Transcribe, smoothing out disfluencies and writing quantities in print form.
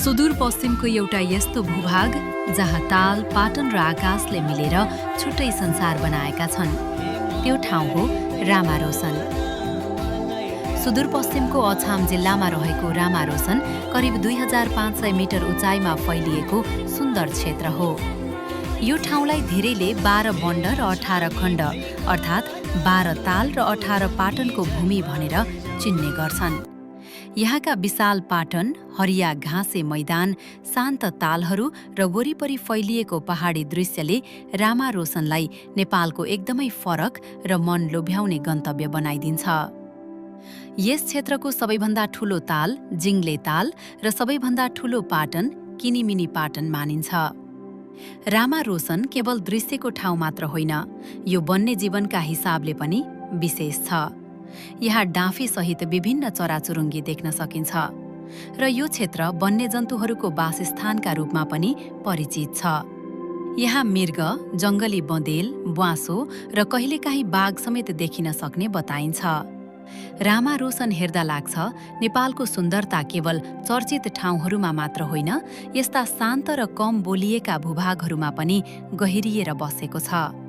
सुदूरपश्चिमको एउटा यस्तो भूभाग जहाँ ताल, पाटन र आकाशले मिलेर छुट्टै संसार बनाएका छन्। त्यो ठाउँ हो रामारोसन। सुदूरपश्चिमको अछाम जिल्लामा रहेको रामारोसन करिब 2500 मिटर उचाइमा फैलिएको सुन्दर क्षेत्र हो। यो ठाउँलाई धेरैले 12 बण्ड र 18 खण्ड अर्थात् 12 ताल र 18 पाटनको भूमि भनेर चिन्ने गर्छन्। यहाँका विशाल पाटन, हरिया घाँसे मैदान, शान्त तालहरू र वरिपरि फैलिएको पहाडी दृश्यले रामारोसनलाई नेपालको एकदमै फरक र मन लोभ्याउने गन्तव्य बनाइदिन्छ। यस क्षेत्रको सबैभन्दा ठूलो ताल जिङ्ले ताल र सबैभन्दा ठूलो पाटन किनिमिनी पाटन मानिन्छ। रामारोसन केवल दृश्यको ठाउँ मात्र होइन, यो वन्यजीवनका हिसाबले पनि विशेष छ। यहाँ डाँफीसहित विभिन्न चराचुरुङ्गी देख्न सकिन्छ र यो क्षेत्र वन्यजन्तुहरूको वासस्थानका रूपमा पनि परिचित छ। यहाँ मृग, जङ्गली बँदेल, ब्वाँसो र कहिलेकाहीँ बाघ समेत देखिन सक्ने बताइन्छ। रामारोसन हेर्दा लाग्छ नेपालको सुन्दरता केवल चर्चित ठाउँहरूमा मात्र होइन, यस्ता शान्त र कम बोलिएका भूभागहरूमा पनि गहिरिएर बसेको छ।